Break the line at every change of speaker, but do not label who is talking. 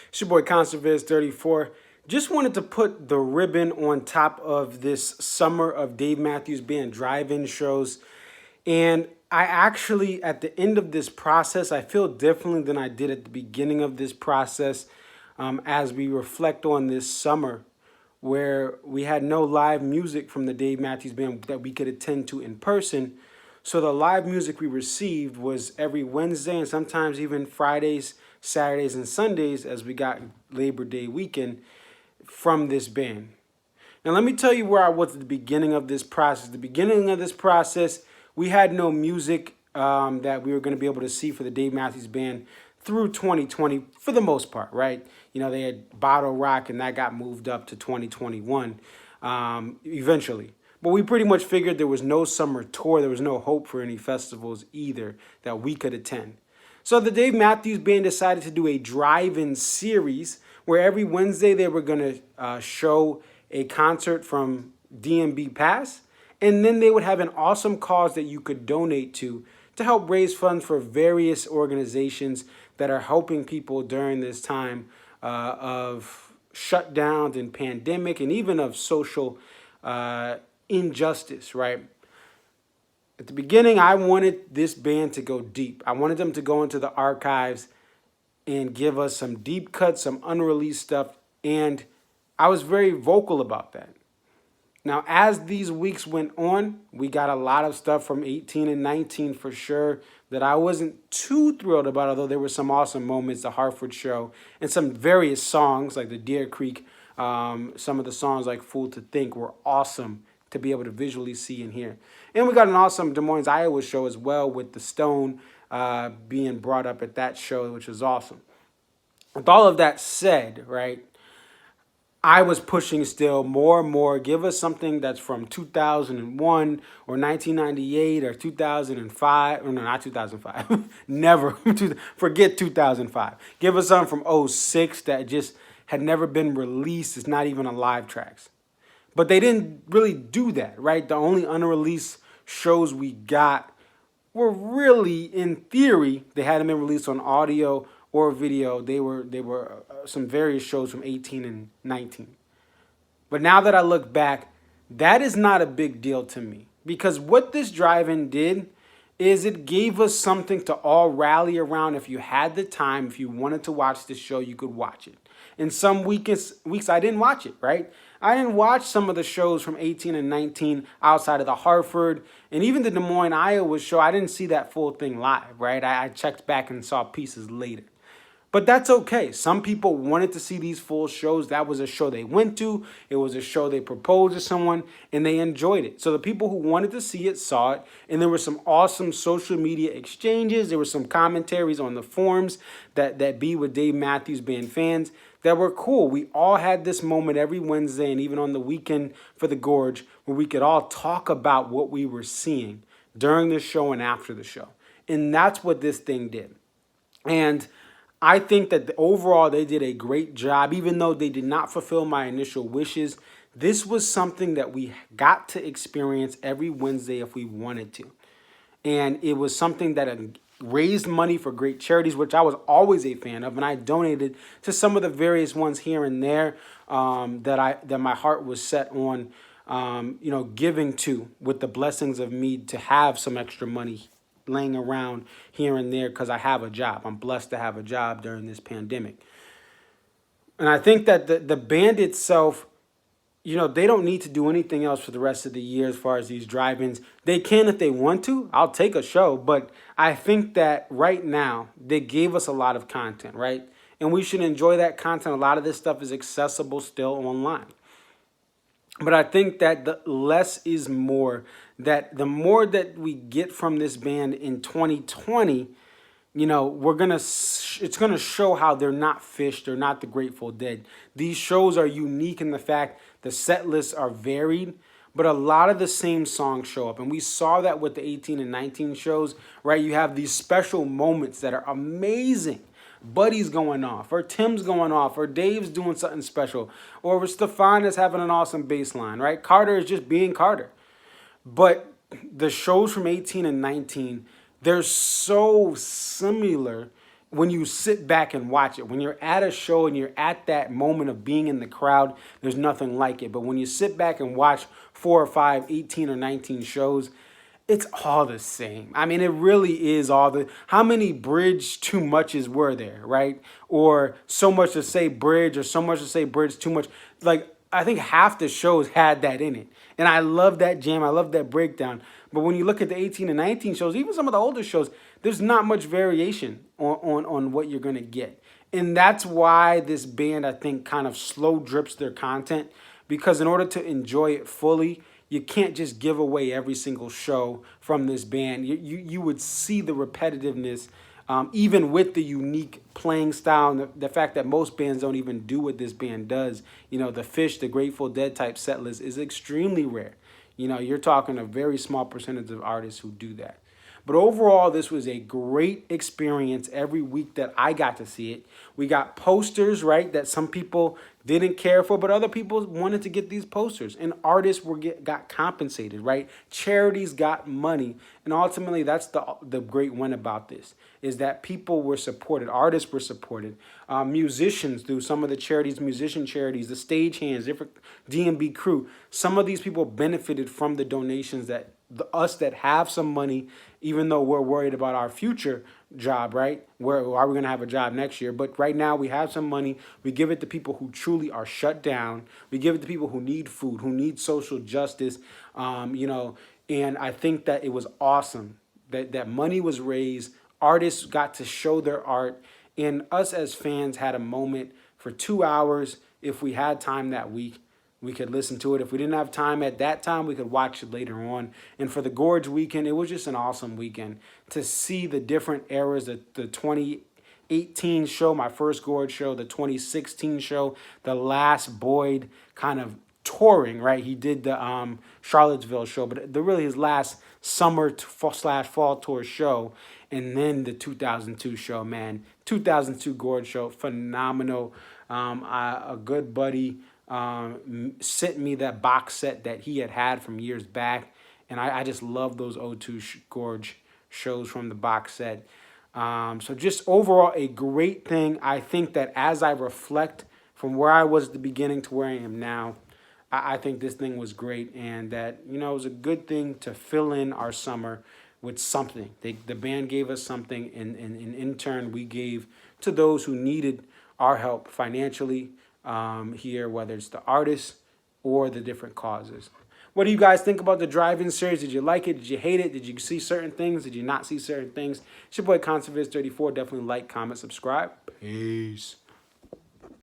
It's your boy Conserviz34. Just wanted to put the ribbon on top of this summer of Dave Matthews Band drive-in shows. And I actually, at the end of this process, I feel differently than I did at the beginning of this process as we reflect on this summer where we had no live music from the Dave Matthews Band that we could attend to in person. So the live music we received was every Wednesday and sometimes even Fridays, Saturdays, and Sundays as we got Labor Day weekend from this band. Now let me tell you where I was at the beginning of this process. The beginning of this process, we had no music that we were going to be able to see for the Dave Matthews Band through 2020 for the most part, right? You know, they had Bottle Rock and that got moved up to 2021 eventually. But we pretty much figured there was no summer tour. There was no hope for any festivals either that we could attend. So the Dave Matthews Band decided to do a drive-in series where every Wednesday they were going to show a concert from DMB Pass. And then they would have an awesome cause that you could donate to help raise funds for various organizations that are helping people during this time of shutdowns and pandemic and even of social injustice, right? At the beginning, I wanted this band to go deep. I wanted them to go into the archives and give us some deep cuts, some unreleased stuff, and I was very vocal about that. Now, as these weeks went on, we got a lot of stuff from 18 and 19 for sure that I wasn't too thrilled about, although there were some awesome moments, the Hartford show, and some various songs like the Deer Creek. Some of the songs like Fool to Think were awesome to be able to visually see and hear. And we got an awesome Des Moines, Iowa show as well with the Stone being brought up at that show, which was awesome. With all of that said, right, I was pushing still more and more. Give us something that's from 2001 or 1998 or 2005. Or no, not 2005. Never. Forget 2005. Give us something from '06 that just had never been released. It's not even on live tracks. But they didn't really do that, right? The only unreleased shows we got were really, in theory, they hadn't been released on audio or video. They were some various shows from 18 and 19. But now that I look back, that is not a big deal to me. Because what this drive-in did is it gave us something to all rally around. If you had the time, if you wanted to watch this show, you could watch it. In some weeks I didn't watch it, right? I didn't watch some of the shows from 18 and 19 outside of the Hartford and even the Des Moines, Iowa show. I didn't see that full thing live, right? I checked back and saw pieces later. But that's okay. Some people wanted to see these full shows. That was a show they went to. It was a show they proposed to someone, and they enjoyed it. So the people who wanted to see it saw it, and there were some awesome social media exchanges. There were some commentaries on the forums that be with Dave Matthews Band fans that were cool. We all had this moment every Wednesday and even on the weekend for the Gorge where we could all talk about what we were seeing during the show and after the show. And that's what this thing did. And I think that overall they did a great job, even though they did not fulfill my initial wishes. This was something that we got to experience every Wednesday if we wanted to. And it was something that raised money for great charities, which I was always a fan of. And I donated to some of the various ones here and there that my heart was set on, giving to with the blessings of me to have some extra money laying around here and there because I have a job. I'm blessed to have a job during this pandemic. And I think that the band itself, they don't need to do anything else for the rest of the year as far as these drive-ins. They can if they want to. I'll take a show. But I think that right now they gave us a lot of content, right? And we should enjoy that content. A lot of this stuff is accessible still online. But I think that the less is more, that the more that we get from this band in 2020, it's going to show how they're not Fish, they're not the Grateful Dead. These shows are unique in the fact the set lists are varied, but a lot of the same songs show up. And we saw that with the 18 and 19 shows, right? You have these special moments that are amazing. Buddy's going off, or Tim's going off, or Dave's doing something special, or Stefan is having an awesome bass line, right? Carter is just being Carter. But the shows from 18 and 19, they're so similar when you sit back and watch it. When you're at a show and you're at that moment of being in the crowd, there's nothing like it. But when you sit back and watch 4 or 5, 18 or 19 shows, it's all the same. I mean, it really is all the. How many bridge too muches were there, right? Or so much to say bridge, or so much to say bridge too much. Like, I think half the shows had that in it. And I love that jam. I love that breakdown. But when you look at the 18 and 19 shows, even some of the older shows, there's not much variation on what you're going to get. And that's why this band, I think, kind of slow drips their content. Because in order to enjoy it fully, you can't just give away every single show from this band. You would see the repetitiveness, even with the unique playing style and the fact that most bands don't even do what this band does. You know, the Fish, the Grateful Dead type set list is extremely rare. You know, you're talking a very small percentage of artists who do that. But overall, this was a great experience every week that I got to see it. We got posters, right, that some people didn't care for, but other people wanted to get these posters. And artists got compensated, right? Charities got money. And ultimately, that's the great win about this, is that people were supported. Artists were supported. Musicians, through some of the charities, musician charities, the stagehands, different DMB crew. Some of these people benefited from the donations that us that have some money, even though we're worried about our future job, right? Are we going to have a job next year? But right now we have some money. We give it to people who truly are shut down. We give it to people who need food, who need social justice, and I think that it was awesome that money was raised. Artists got to show their art, and us as fans had a moment for 2 hours. If we had time that week, we could listen to it. If we didn't have time at that time, we could watch it later on. And for the Gorge weekend, it was just an awesome weekend to see the different eras, the 2018 show, my first Gorge show, the 2016 show, the last Boyd kind of touring, right? He did the Charlottesville show, but really his last summer/fall tour show. And then the 2002 show, man. 2002 Gorge show, phenomenal. A good buddy sent me that box set that he had from years back, and I just love those O2 Gorge shows from the box set. So just overall a great thing. I think that as I reflect from where I was at the beginning to where I am now, I think this thing was great, and that, it was a good thing to fill in our summer with something. The band gave us something, and in turn we gave to those who needed our help financially, here, whether it's the artists or the different causes. What do you guys think about the drive-in series? Did you like it? Did you hate it? Did you see certain things? Did you not see certain things? It's your boy Conserviz34. Definitely like, comment, subscribe. Peace.